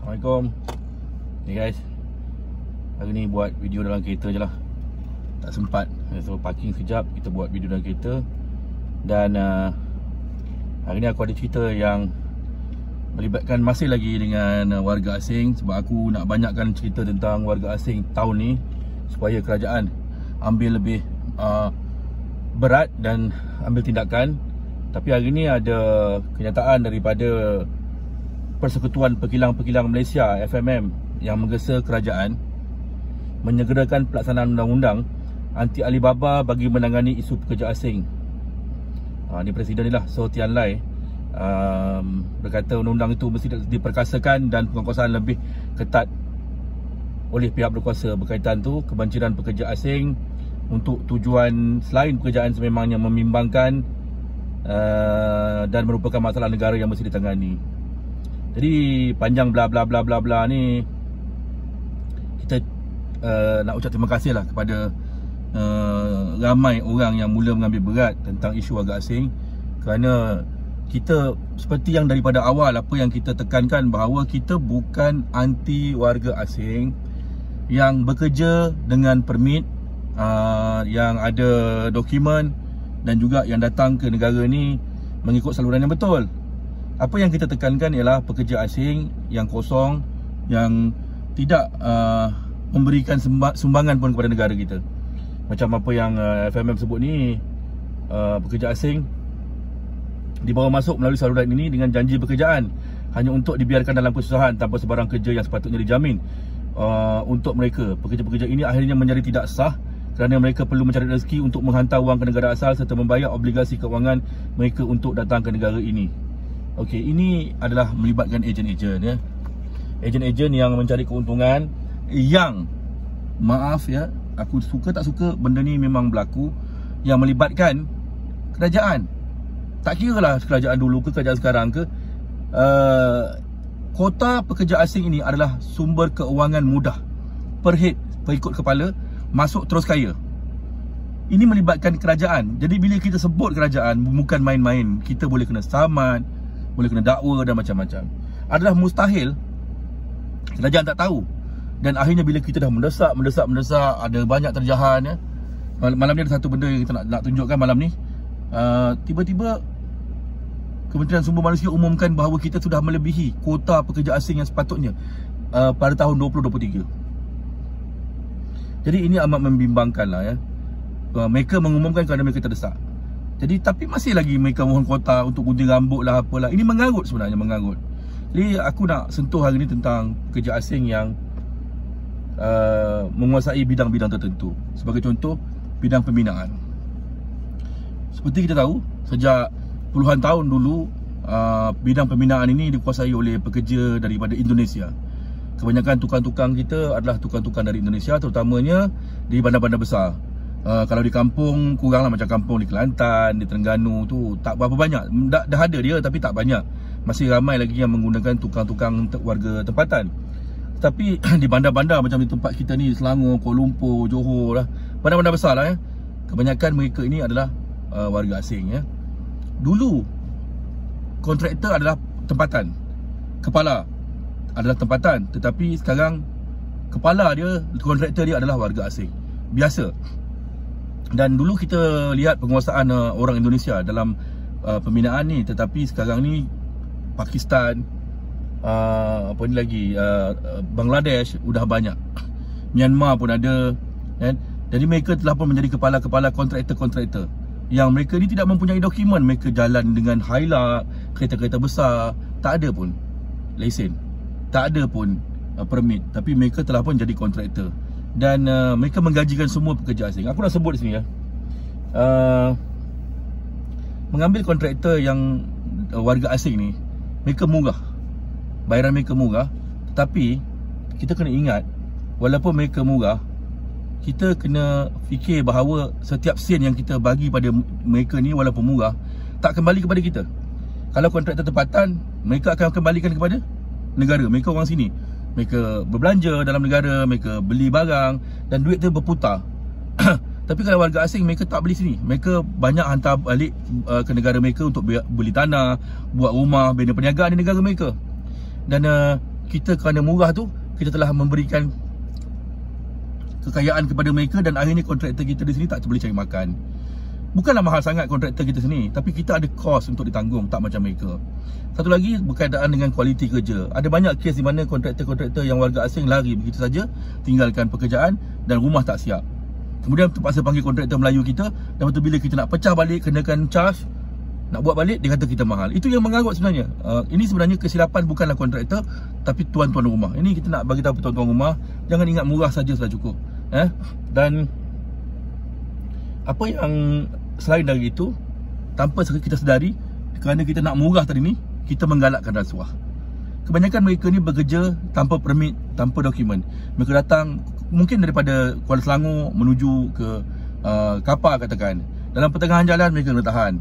Assalamualaikum. Ni guys, hari ni buat video dalam kereta je lah. Tak sempat, so parking sekejap, kita buat video dalam kereta. Dan hari ni aku ada cerita yang melibatkan masih lagi dengan warga asing. Sebab aku nak banyakkan cerita tentang warga asing tahun ni, supaya kerajaan ambil lebih berat dan ambil tindakan. Tapi hari ni ada kenyataan daripada Persekutuan Pekilang-Pekilang Malaysia FMM yang menggesa kerajaan menyegerakan pelaksanaan undang-undang anti Alibaba bagi menangani isu pekerja asing. Ni Presiden ni lah, So Tian Lai, berkata undang-undang itu mesti diperkasakan dan penguasaan lebih ketat oleh pihak berkuasa berkaitan tu kebanjiran pekerja asing untuk tujuan selain pekerjaan sememangnya membimbangkan dan merupakan masalah negara yang mesti ditangani. Jadi panjang bla bla bla bla bla ni, kita nak ucap terima kasih lah kepada ramai orang yang mula mengambil berat tentang isu warga asing. Kerana kita seperti yang daripada awal apa yang kita tekankan, bahawa kita bukan anti warga asing yang bekerja dengan permit, yang ada dokumen dan juga yang datang ke negara ni mengikut saluran yang betul. Apa yang kita tekankan ialah pekerja asing yang kosong, yang tidak memberikan sumbangan pun kepada negara kita. Macam apa yang FMM sebut ni, pekerja asing dibawa masuk melalui saluran ini dengan janji pekerjaan hanya untuk dibiarkan dalam kesusahan tanpa sebarang kerja yang sepatutnya dijamin untuk mereka. Pekerja-pekerja ini akhirnya menjadi tidak sah kerana mereka perlu mencari rezeki untuk menghantar wang ke negara asal serta membayar obligasi keuangan mereka untuk datang ke negara ini. Okey, ini adalah melibatkan ejen-ejen ya. Ejen-ejen yang mencari keuntungan, yang maaf ya, aku suka tak suka benda ni memang berlaku, yang melibatkan kerajaan. Tak kira lah kerajaan dulu ke kerajaan sekarang ke, kota pekerja asing ini adalah sumber keuangan mudah per head, per ikut kepala, masuk terus kaya. Ini melibatkan kerajaan. Jadi bila kita sebut kerajaan, bukan main-main. Kita boleh kena saman, boleh kena dakwa dan macam-macam. Adalah mustahil kerajaan tak tahu. Dan akhirnya bila kita dah mendesak, ada banyak terjahan ya. Malam ni ada satu benda yang kita nak tunjukkan malam ni. Tiba-tiba Kementerian Sumber Manusia umumkan bahawa kita sudah melebihi kuota pekerja asing yang sepatutnya pada tahun 2023. Jadi ini amat membimbangkan lah ya. Mereka mengumumkan kerana mereka terdesak. Jadi tapi masih lagi mereka mohon kuota untuk gunting rambut lah apalah. Ini mengarut sebenarnya, mengarut. Jadi aku nak sentuh hari ni tentang pekerja asing yang menguasai bidang-bidang tertentu. Sebagai contoh, bidang pembinaan. Seperti kita tahu, sejak puluhan tahun dulu bidang pembinaan ini dikuasai oleh pekerja daripada Indonesia. Kebanyakan tukang-tukang kita adalah tukang-tukang dari Indonesia, terutamanya di bandar-bandar besar. Kalau di kampung, kuranglah macam kampung di Kelantan, di Terengganu tu tak berapa banyak. Dah ada dia tapi tak banyak. Masih ramai lagi yang menggunakan tukang-tukang warga tempatan. Tapi di bandar-bandar macam di tempat kita ni, Selangor, Kuala Lumpur, Johor lah, bandar-bandar besar lah ya, kebanyakan mereka ini adalah warga asing ya. Dulu kontraktor adalah tempatan, kepala adalah tempatan, tetapi sekarang kepala dia, kontraktor dia adalah warga asing biasa. Dan dulu kita lihat penguasaan orang Indonesia dalam pembinaan ni, tetapi sekarang ni Pakistan, apa ni lagi, Bangladesh sudah banyak, Myanmar pun ada kan? Jadi mereka telah pun menjadi kepala-kepala kontraktor-kontraktor yang mereka ni tidak mempunyai dokumen. Mereka jalan dengan Hilux, kereta-kereta besar, tak ada pun lesen, tak ada pun permit, tapi mereka telah pun jadi kontraktor. Dan mereka menggajikan semua pekerja asing. Aku nak sebut di sini ya, mengambil kontraktor yang warga asing ni, mereka murah, bayaran mereka murah. Tetapi kita kena ingat, walaupun mereka murah, kita kena fikir bahawa setiap sen yang kita bagi pada mereka ni, walaupun murah, tak kembali kepada kita. Kalau kontraktor tempatan, mereka akan kembalikan kepada negara. Mereka orang sini, mereka berbelanja dalam negara, mereka beli barang dan duit tu berputar. Tapi kalau warga asing, mereka tak beli sini. Mereka banyak hantar balik ke negara mereka untuk beli tanah, buat rumah, bina perniagaan di negara mereka. Dan kita kerana murah tu, kita telah memberikan kekayaan kepada mereka dan akhirnya kontraktor kita di sini tak boleh cari makan. Bukanlah mahal sangat kontraktor kita sini, tapi kita ada kos untuk ditanggung, tak macam mereka. Satu lagi berkaitan dengan kualiti kerja. Ada banyak kes di mana kontraktor-kontraktor yang warga asing lari begitu saja, tinggalkan pekerjaan dan rumah tak siap. Kemudian terpaksa panggil kontraktor Melayu kita, dan betul bila kita nak pecah balik, kenakan charge, nak buat balik, dia kata kita mahal. Itu yang mengarut sebenarnya. Ini sebenarnya kesilapan bukanlah kontraktor, tapi tuan-tuan rumah. Ini kita nak bagi tahu tuan-tuan rumah, jangan ingat murah saja sudah cukup. Dan apa yang selain dari itu, tanpa kita sedari, kerana kita nak murah tadi ni, kita menggalakkan rasuah. Kebanyakan mereka ni bekerja tanpa permit, tanpa dokumen. Mereka datang mungkin daripada Kuala Selangor menuju ke Kapar katakan. Dalam pertengahan jalan mereka kena tahan,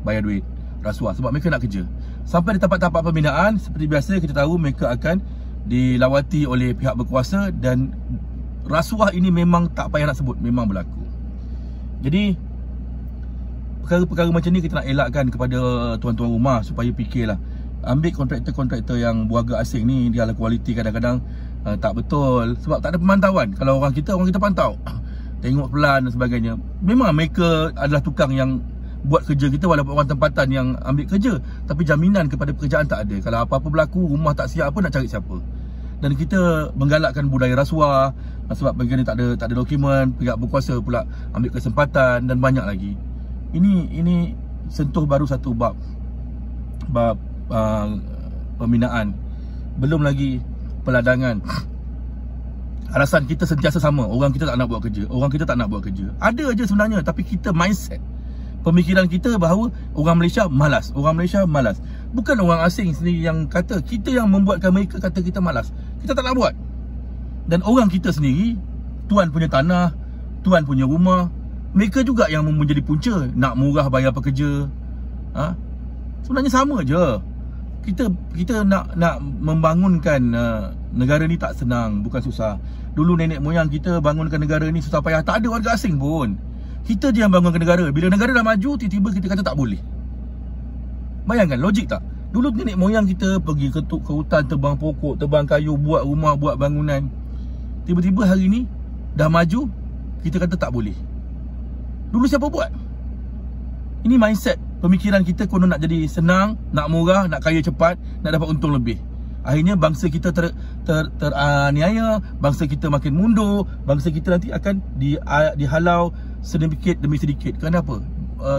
bayar duit rasuah sebab mereka nak kerja. Sampai di tempat-tempat pembinaan, seperti biasa kita tahu mereka akan dilawati oleh pihak berkuasa, dan rasuah ini memang tak payah nak sebut, memang berlaku. Jadi perkara-perkara macam ni kita nak elakkan kepada tuan-tuan rumah supaya fikirlah. Ambil kontraktor-kontraktor yang berwarga asing ni, dia ala kualiti kadang-kadang tak betul sebab tak ada pemantauan. Kalau orang kita pantau, tengok pelan dan sebagainya. Memang mereka adalah tukang yang buat kerja kita, walaupun orang tempatan yang ambil kerja, tapi jaminan kepada pekerjaan tak ada. Kalau apa-apa berlaku, rumah tak siap, apa nak cari siapa? Dan kita menggalakkan budaya rasuah sebab mereka ni tak ada dokumen, pihak berkuasa pula ambil kesempatan dan banyak lagi. Ini sentuh baru satu bab pembinaan. Belum lagi peladangan. Alasan kita sentiasa sama, orang kita tak nak buat kerja, orang kita tak nak buat kerja. Ada je sebenarnya, tapi kita mindset, pemikiran kita bahawa orang Malaysia malas, orang Malaysia malas. Bukan orang asing sendiri yang kata, kita yang membuatkan mereka kata kita malas. Kita tak nak buat. Dan orang kita sendiri, tuan punya tanah, tuan punya rumah, mereka juga yang menjadi punca nak murah bayar pekerja. Sebenarnya sama je. Kita nak membangunkan negara ni tak senang, bukan susah. Dulu nenek moyang kita bangunkan negara ni susah payah, tak ada warga asing pun. Kita je yang bangunkan negara. Bila negara dah maju, tiba-tiba kita kata tak boleh. Bayangkan, logik tak? Dulu nenek moyang kita pergi ke hutan, tebang pokok, tebang kayu, buat rumah, buat bangunan. Tiba-tiba hari ni dah maju, kita kata tak boleh. Dulu siapa buat? Ini mindset, pemikiran kita konon nak jadi senang, nak murah, nak kaya cepat, nak dapat untung lebih. Akhirnya bangsa kita teraniaya, bangsa kita makin mundur, bangsa kita nanti akan dihalau sedikit demi sedikit. Kenapa?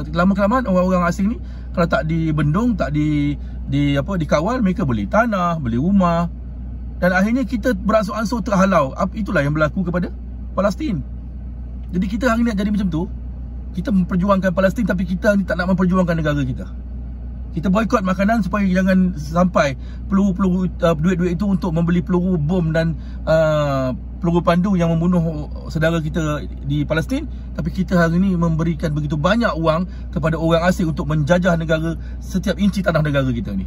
Lama-kelamaan orang-orang asing ni kalau tak dibendung, tak dikawal, mereka beli tanah, beli rumah, dan akhirnya kita beransur-ansur terhalau. Itulah yang berlaku kepada Palestin. Jadi kita hari ni nak jadi macam tu. Kita memperjuangkan Palestin, tapi kita ni tak nak memperjuangkan negara kita. Kita boikot makanan supaya jangan sampai peluru-peluru, duit-duit itu untuk membeli peluru bom dan peluru pandu yang membunuh saudara kita di Palestin. Tapi kita hari ini memberikan begitu banyak wang kepada orang asing untuk menjajah negara, setiap inci tanah negara kita ni.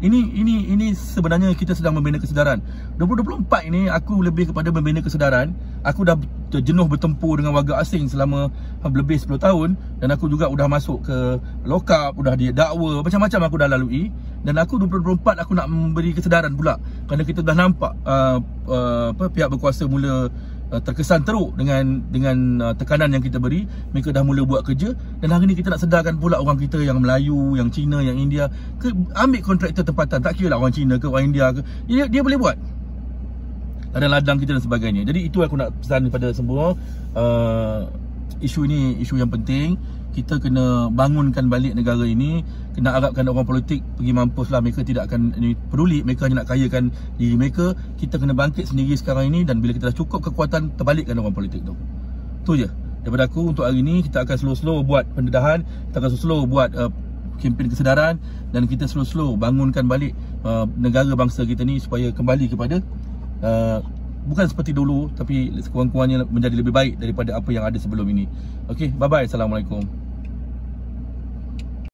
Ini sebenarnya kita sedang membina kesedaran. 2024 ini aku lebih kepada membina kesedaran. Aku dah jenuh bertempur dengan warga asing selama lebih 10 tahun, dan aku juga dah masuk ke lokap, dah didakwa, macam-macam aku dah lalui. Dan aku 2024 aku nak memberi kesedaran pula, kerana kita dah nampak pihak berkuasa mula terkesan teruk dengan tekanan yang kita beri. Mereka dah mula buat kerja, dan hari ni kita nak sedarkan pula orang kita yang Melayu, yang Cina, yang India, ambil kontraktor tempatan. Tak kira lah orang Cina ke orang India ke, dia boleh buat. Ada ladang kita dan sebagainya. Jadi itu aku nak pesan kepada semua. Isu ini isu yang penting. Kita kena bangunkan balik negara ini. Kena harapkan orang politik pergi mampus lah. Mereka tidak akan peduli. Mereka hanya nak kayakan diri mereka. Kita kena bangkit sendiri sekarang ini. Dan bila kita dah cukup kekuatan, terbalikkan orang politik tu. Tu je daripada aku untuk hari ni. Kita akan slow-slow buat pendedahan. Kita akan slow-slow buat kempen kesedaran. Dan kita slow-slow bangunkan balik negara bangsa kita ni supaya kembali kepada bukan seperti dulu, tapi sekurang-kurangnya menjadi lebih baik daripada apa yang ada sebelum ini. Okey, bye-bye. Assalamualaikum.